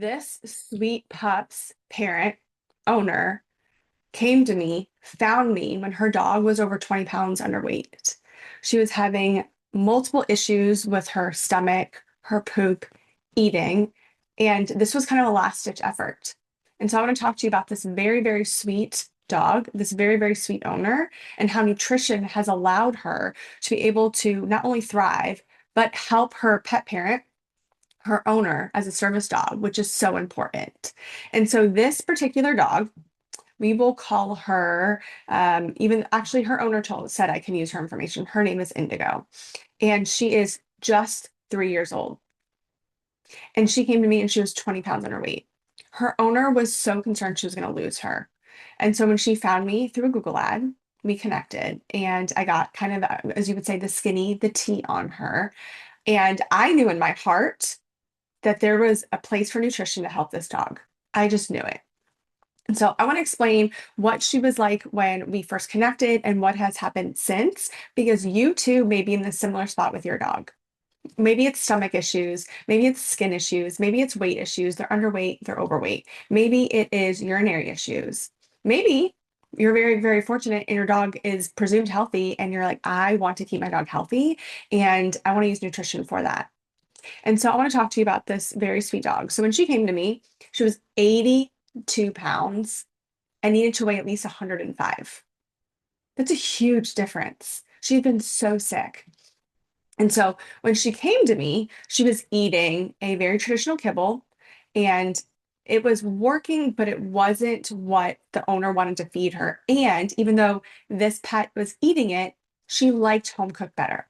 This sweet pup's parent, owner, came to me, found me when her dog was over 20 pounds underweight. She was having multiple issues with her stomach, her poop, eating, and this was kind of a last ditch effort. And so I want to talk to you about this very, very sweet dog, this very, very sweet owner, and how nutrition has allowed her to be able to not only thrive, but help her pet parent, her owner, as a service dog, which is so important. And so this particular dog, we will call her, even actually her owner said I can use her information. Her name is Indigo, and she is just 3 years old. And she came to me and she was 20 pounds underweight. Her owner was so concerned she was going to lose her. And so when she found me through a Google ad, we connected and I got kind of, as you would say, the skinny, the T on her. And I knew in my heart that there was a place for nutrition to help this dog. I just knew it. And so I want to explain what she was like when we first connected and what has happened since, because you too may be in the similar spot with your dog. Maybe it's stomach issues, maybe it's skin issues, maybe it's weight issues, they're underweight, they're overweight. Maybe it is urinary issues. Maybe you're very, very fortunate and your dog is presumed healthy and you're like, I want to keep my dog healthy and I want to use nutrition for that. And so I want to talk to you about this very sweet dog. So when she came to me, she was 82 pounds and needed to weigh at least 105. That's a huge difference. She'd been so sick. And so when she came to me, she was eating a very traditional kibble and it was working, but it wasn't what the owner wanted to feed her. And even though this pet was eating it, she liked home cooked better.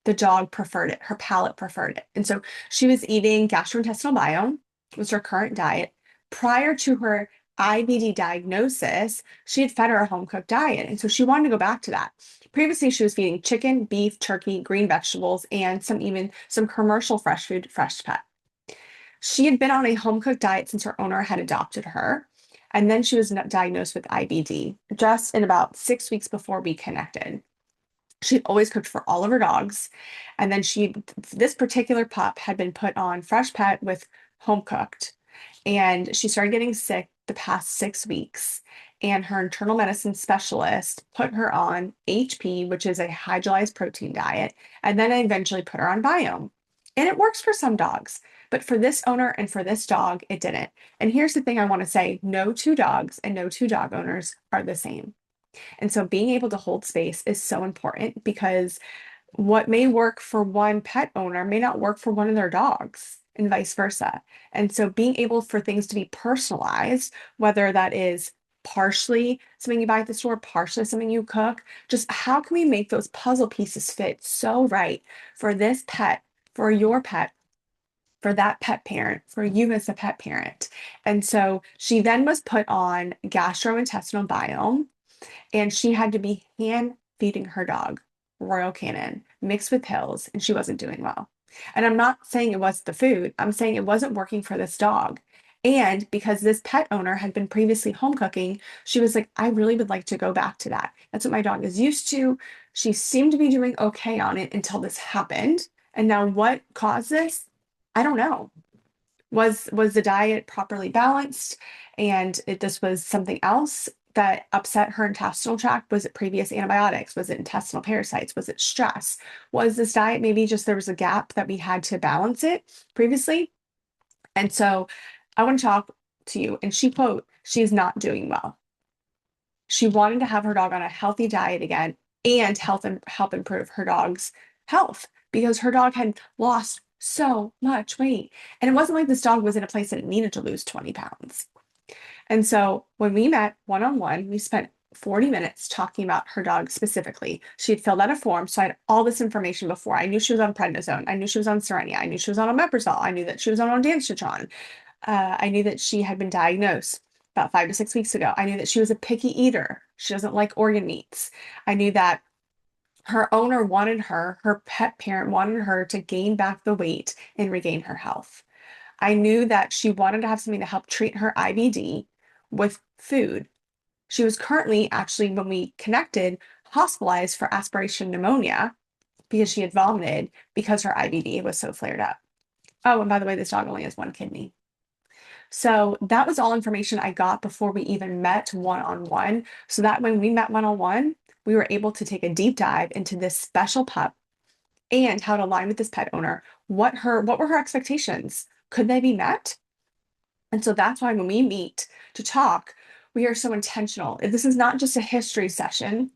The dog preferred it, her palate preferred it. And so she was eating gastrointestinal biome, was her current diet. Prior to her IBD diagnosis, she had fed her a home cooked diet. And so she wanted to go back to that. Previously, she was feeding chicken, beef, turkey, green vegetables, and some commercial fresh food, fresh pet. She had been on a home cooked diet since her owner had adopted her. And then she was diagnosed with IBD just in about 6 weeks before we connected. She'd always cooked for all of her dogs. And then this particular pup had been put on fresh pet with home cooked. And she started getting sick the past 6 weeks. And her internal medicine specialist put her on HP, which is a hydrolyzed protein diet. And then I eventually put her on Biome. And it works for some dogs. But for this owner and for this dog, it didn't. And here's the thing I want to say, no two dogs and no two dog owners are the same. And so being able to hold space is so important because what may work for one pet owner may not work for one of their dogs and vice versa. And so being able for things to be personalized, whether that is partially something you buy at the store, partially something you cook, just how can we make those puzzle pieces fit so right for this pet, for your pet, for that pet parent, for you as a pet parent. And so she then was put on gastrointestinal biome and she had to be hand feeding her dog Royal Canin mixed with pills, and she wasn't doing well. And I'm not saying it was the food, I'm saying it wasn't working for this dog. And because this pet owner had been previously home cooking, she was like, I really would like to go back to that. That's what my dog is used to. She seemed to be doing okay on it until this happened. And now what caused this? I don't know. Was the diet properly balanced and this was something else that upset her intestinal tract? Was it previous antibiotics? Was it intestinal parasites? Was it stress? Was this diet maybe just there was a gap that we had to balance it previously? And so I want to talk to you. And she quote, she's not doing well. She wanted to have her dog on a healthy diet again and help improve her dog's health because her dog had lost so much weight. And it wasn't like this dog was in a place that it needed to lose 20 pounds. And so when we met one on one, we spent 40 minutes talking about her dog specifically. She had filled out a form, so I had all this information before. I knew she was on prednisone. I knew she was on Serenia. I knew she was on omeprazole. I knew that she was on ondansetron. I knew that she had been diagnosed about 5 to 6 weeks ago. I knew that she was a picky eater. She doesn't like organ meats. I knew that her owner wanted her pet parent wanted her to gain back the weight and regain her health. I knew that she wanted to have something to help treat her IBD with food. She was currently, actually, when we connected, hospitalized for aspiration pneumonia because she had vomited because her IBD was so flared up. Oh, and by the way, this dog only has one kidney. So that was all information I got before we even met one-on-one. So that when we met one-on-one, we were able to take a deep dive into this special pup and how to align with this pet owner. What were her expectations? Could they be met? And so that's why when we meet to talk, we are so intentional. This is not just a history session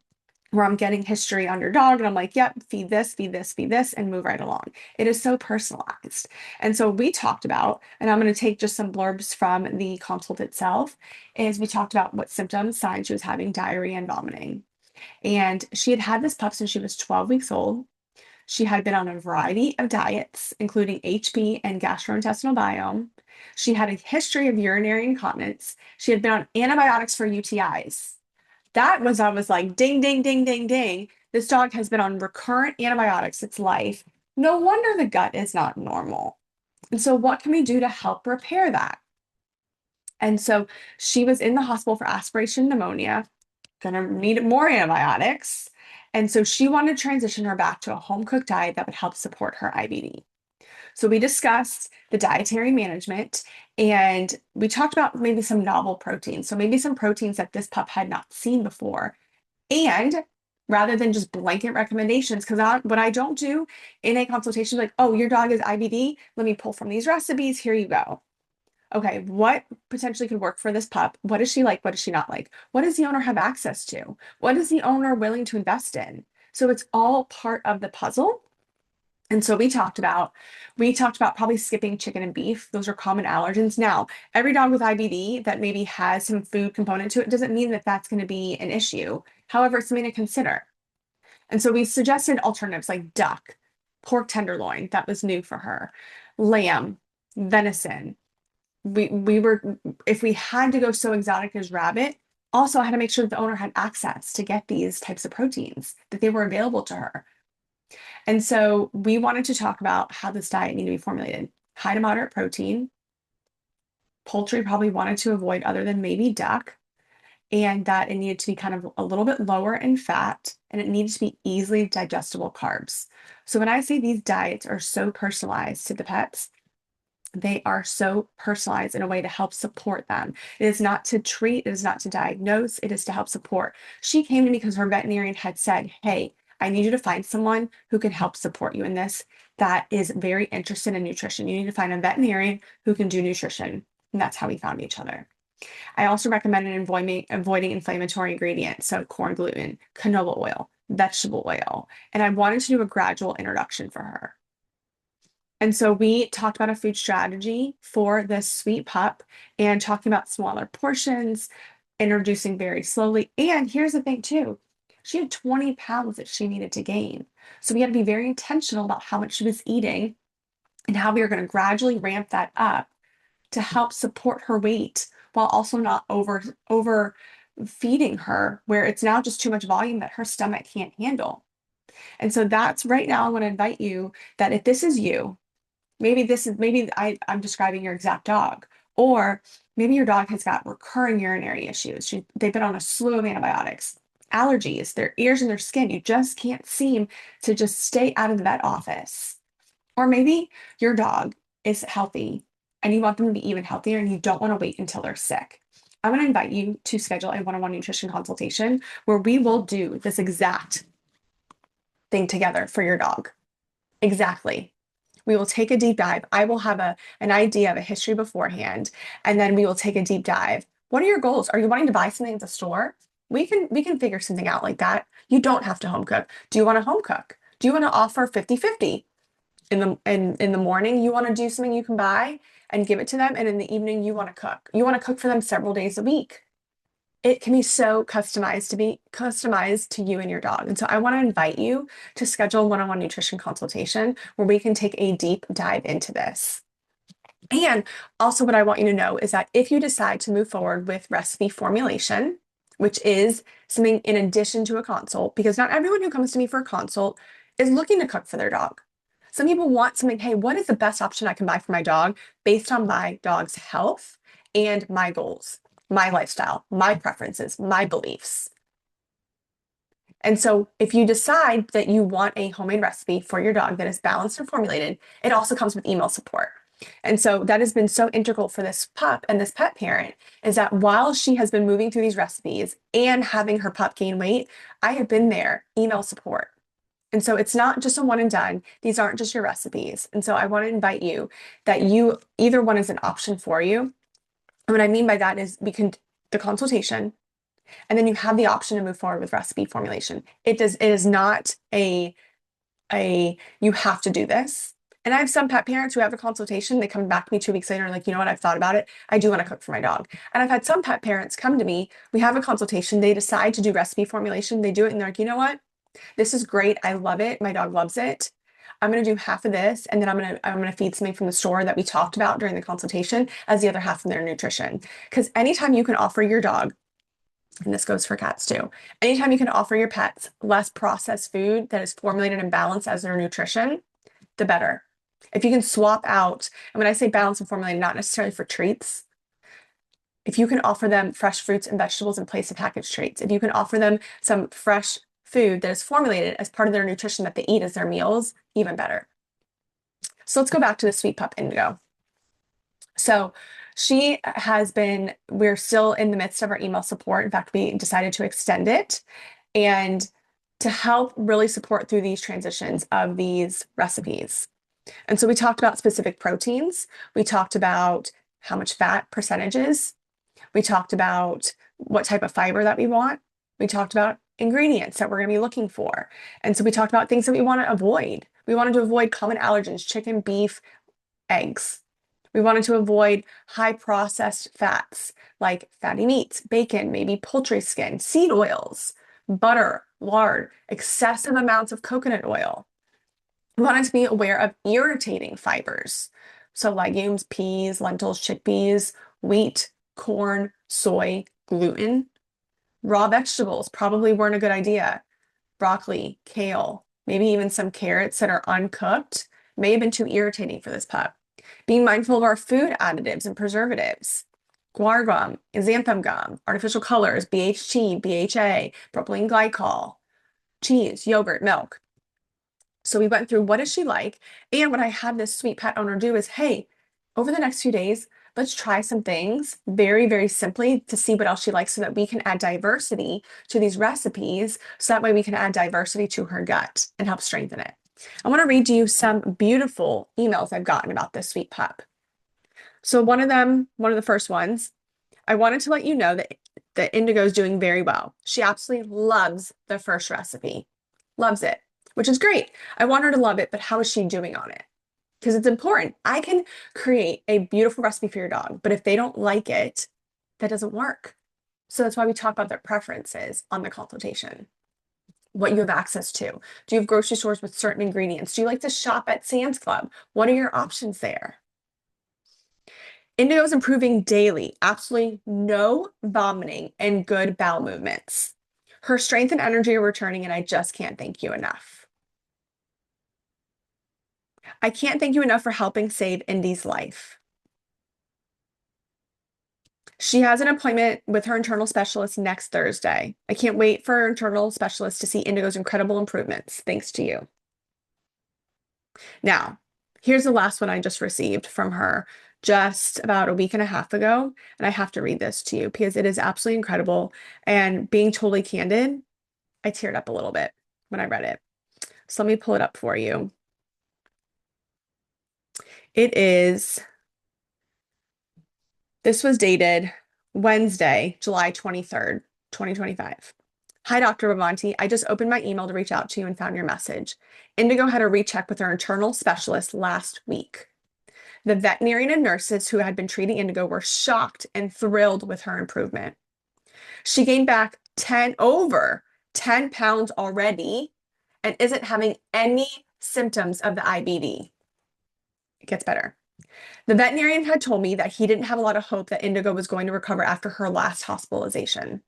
where I'm getting history on your dog and I'm like, yep, feed this, feed this, feed this, and move right along. It is so personalized. And so we talked about, and I'm going to take just some blurbs from the consult itself, is we talked about what symptoms, signs she was having, diarrhea and vomiting. And she had had this pup since she was 12 weeks old. She had been on a variety of diets, including HB and gastrointestinal biome. She had a history of urinary incontinence. She had been on antibiotics for UTIs. I was like, ding, ding, ding, ding, ding. This dog has been on recurrent antibiotics its life. No wonder the gut is not normal. And so, what can we do to help repair that? And so, she was in the hospital for aspiration pneumonia, gonna need more antibiotics. And so, she wanted to transition her back to a home cooked diet that would help support her IBD. So we discussed the dietary management and we talked about maybe some novel proteins. So maybe some proteins that this pup had not seen before. And rather than just blanket recommendations, because what I don't do in a consultation, like, oh, your dog is IBD, let me pull from these recipes, here you go. Okay, what potentially could work for this pup? What is she like? What is she not like? What does the owner have access to? What is the owner willing to invest in? So it's all part of the puzzle. And so we talked about probably skipping chicken and beef. Those are common allergens. Now, every dog with IBD that maybe has some food component to it doesn't mean that that's going to be an issue. However, it's something to consider. And so we suggested alternatives like duck, pork tenderloin, that was new for her, lamb, venison. We were, if we had to go so exotic as rabbit, also I had to make sure that the owner had access to get these types of proteins, that they were available to her. And so we wanted to talk about how this diet needed to be formulated. High to moderate protein, poultry probably wanted to avoid other than maybe duck, and that it needed to be kind of a little bit lower in fat and it needed to be easily digestible carbs. So when I say these diets are so personalized to the pets, they are so personalized in a way to help support them. It is not to treat, it is not to diagnose, it is to help support. She came to me because her veterinarian had said, hey, I need you to find someone who can help support you in this that is very interested in nutrition. You need to find a veterinarian who can do nutrition. And that's how we found each other. I also recommended avoiding inflammatory ingredients, so corn gluten, canola oil, vegetable oil. And I wanted to do a gradual introduction for her. And so we talked about a food strategy for this sweet pup and talking about smaller portions, introducing very slowly. And here's the thing, too. She had 20 pounds that she needed to gain. So we had to be very intentional about how much she was eating and how we were going to gradually ramp that up to help support her weight while also not over feeding her where it's now just too much volume that her stomach can't handle. And so that's right now I want to invite you that if this is you, maybe I'm describing your exact dog, or maybe your dog has got recurring urinary issues. They've been on a slew of antibiotics, allergies, their ears and their skin. You just can't seem to just stay out of the vet office. Or maybe your dog is healthy and you want them to be even healthier and you don't want to wait until they're sick. I'm going to invite you to schedule a one-on-one nutrition consultation where we will do this exact thing together for your dog. Exactly. We will take a deep dive. I will have an idea of a history beforehand, and then we will take a deep dive. What are your goals? Are you wanting to buy something at the store? We can figure something out like that. You don't have to home cook. Do you want to home cook? Do you want to offer 50-50? In the morning, you want to do something you can buy and give it to them, and in the evening, you want to cook. You want to cook for them several days a week. It can be so customized to you and your dog. And so I want to invite you to schedule a one-on-one nutrition consultation where we can take a deep dive into this. And also what I want you to know is that if you decide to move forward with recipe formulation, which is something in addition to a consult, because not everyone who comes to me for a consult is looking to cook for their dog. Some people want something, hey, what is the best option I can buy for my dog based on my dog's health and my goals, my lifestyle, my preferences, my beliefs? And so if you decide that you want a homemade recipe for your dog that is balanced and formulated, it also comes with email support. And so that has been so integral for this pup and this pet parent is that while she has been moving through these recipes and having her pup gain weight, I have been there, email support. And so it's not just a one and done. These aren't just your recipes. And so I want to invite you that you either one is an option for you. And what I mean by that is the consultation, and then you have the option to move forward with recipe formulation. It is not a you have to do this. And I have some pet parents who have a consultation, they come back to me 2 weeks later and like, you know what, I've thought about it. I do want to cook for my dog. And I've had some pet parents come to me, we have a consultation, they decide to do recipe formulation, they do it and they're like, you know what? This is great. I love it. My dog loves it. I'm going to do half of this and then I'm going to feed something from the store that we talked about during the consultation as the other half of their nutrition. Because anytime you can offer your dog, and this goes for cats too, anytime you can offer your pets less processed food that is formulated and balanced as their nutrition, the better. If you can swap out, and when I say balanced and formulated, not necessarily for treats, if you can offer them fresh fruits and vegetables in place of packaged treats, if you can offer them some fresh food that is formulated as part of their nutrition that they eat as their meals, even better. So let's go back to the sweet pup Indigo. So we're still in the midst of our email support. In fact, we decided to extend it and to help really support through these transitions of these recipes. And so we talked about specific proteins. We talked about how much fat percentages. We talked about what type of fiber that we want. We talked about ingredients that we're going to be looking for. And so we talked about things that we want to avoid. We wanted to avoid common allergens, chicken, beef, eggs. We wanted to avoid high processed fats like fatty meats, bacon, maybe poultry skin, seed oils, butter, lard, excessive amounts of coconut oil. We wanted to be aware of irritating fibers. So legumes, peas, lentils, chickpeas, wheat, corn, soy, gluten. Raw vegetables probably weren't a good idea. Broccoli, kale, maybe even some carrots that are uncooked may have been too irritating for this pup. Being mindful of our food additives and preservatives. Guar gum, xanthan gum, artificial colors, BHT, BHA, propylene glycol, cheese, yogurt, milk. So we went through what does she like? And what I had this sweet pet owner do is, hey, over the next few days, let's try some things very, very simply to see what else she likes so that we can add diversity to these recipes. So that way we can add diversity to her gut and help strengthen it. I want to read you some beautiful emails I've gotten about this sweet pup. So one of the first ones, I wanted to let you know that Indigo is doing very well. She absolutely loves the first recipe, loves it, which is great. I want her to love it, but how is she doing on it? Because it's important. I can create a beautiful recipe for your dog, but if they don't like it, that doesn't work. So that's why we talk about their preferences on the consultation. What you have access to. Do you have grocery stores with certain ingredients? Do you like to shop at Sam's Club? What are your options there? Indigo is improving daily, absolutely no vomiting and good bowel movements. Her strength and energy are returning, and I just can't thank you enough. I can't thank you enough for helping save Indy's life. She has an appointment with her internal specialist next Thursday. I can't wait for her internal specialist to see Indigo's incredible improvements, thanks to you. Now, here's the last one I just received from her just about a week and a half ago, and I have to read this to you because it is absolutely incredible. And being totally candid, I teared up a little bit when I read it. So let me pull it up for you. This was dated Wednesday, July 23rd, 2025. Hi, Dr. Bavanti. I just opened my email to reach out to you and found your message. Indigo had a recheck with her internal specialist last week. The veterinarian and nurses who had been treating Indigo were shocked and thrilled with her improvement. She gained back over 10 pounds already and isn't having any symptoms of the IBD. It gets better. The veterinarian had told me that he didn't have a lot of hope that Indigo was going to recover after her last hospitalization.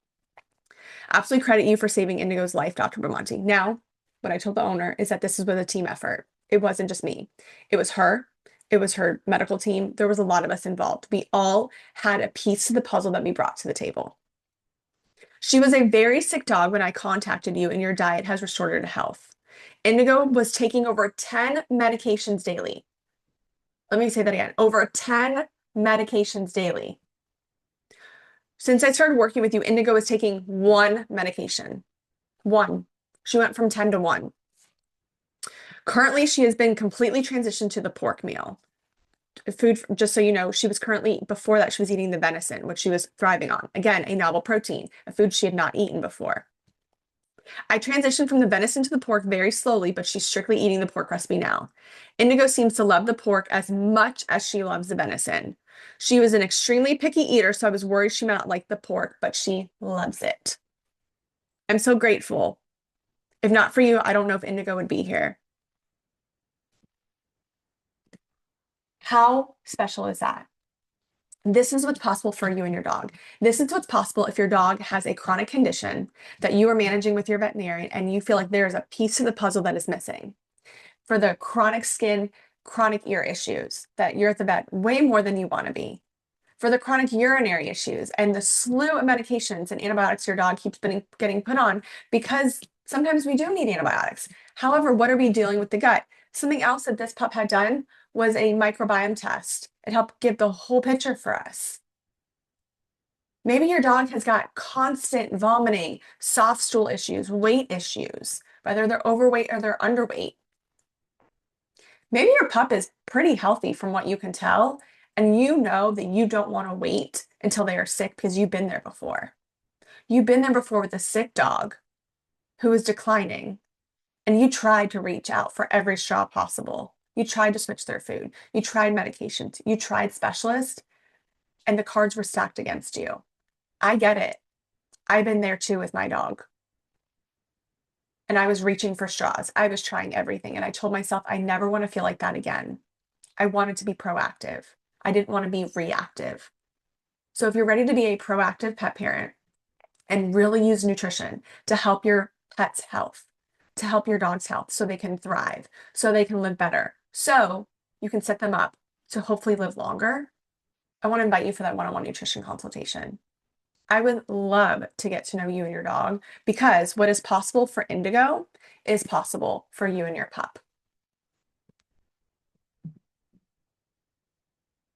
Absolutely credit you for saving Indigo's life, Dr. Bramante. Now, what I told the owner is that this was a team effort. It wasn't just me. It was her. It was her medical team. There was a lot of us involved. We all had a piece to the puzzle that we brought to the table. She was a very sick dog when I contacted you, and your diet has restored her to health. Indigo was taking over 10 medications daily. Let me say that again. Over 10 medications daily. Since I started working with you, Indigo is taking one medication. One. She went from 10 to one. Currently, she has been completely transitioned to the pork meal. Food, just so you know, she was currently, before that, she was eating the venison, which she was thriving on. Again, a novel protein, a food she had not eaten before. I transitioned from the venison to the pork very slowly, but she's strictly eating the pork recipe now. Indigo seems to love the pork as much as she loves the venison. She was an extremely picky eater, so I was worried she might not like the pork, but she loves it. I'm so grateful. If not for you, I don't know if Indigo would be here. How special is that? This is what's possible for you and your dog. This is what's possible if your dog has a chronic condition that you are managing with your veterinarian and you feel like there is a piece to the puzzle that is missing. For the chronic skin, chronic ear issues that you're at the vet way more than you want to be. For the chronic urinary issues and the slew of medications and antibiotics your dog keeps getting put on, because sometimes we do need antibiotics. However, what are we dealing with the gut? Something else that this pup had done was a microbiome test. It helped give the whole picture for us. Maybe your dog has got constant vomiting, soft stool issues, weight issues, whether they're overweight or they're underweight. Maybe your pup is pretty healthy from what you can tell, and you know that you don't want to wait until they are sick because you've been there before. You've been there before with a sick dog who is declining, and you tried to reach out for every straw possible. You tried to switch their food. You tried medications. You tried specialists, and the cards were stacked against you. I get it. I've been there too with my dog. And I was reaching for straws. I was trying everything. And I told myself, I never want to feel like that again. I wanted to be proactive. I didn't want to be reactive. So if you're ready to be a proactive pet parent and really use nutrition to help your pet's health, to help your dog's health so they can thrive, so they can live better, so you can set them up to hopefully live longer, I want to invite you for that one-on-one nutrition consultation. I would love to get to know you and your dog, because what is possible for Indigo is possible for you and your pup.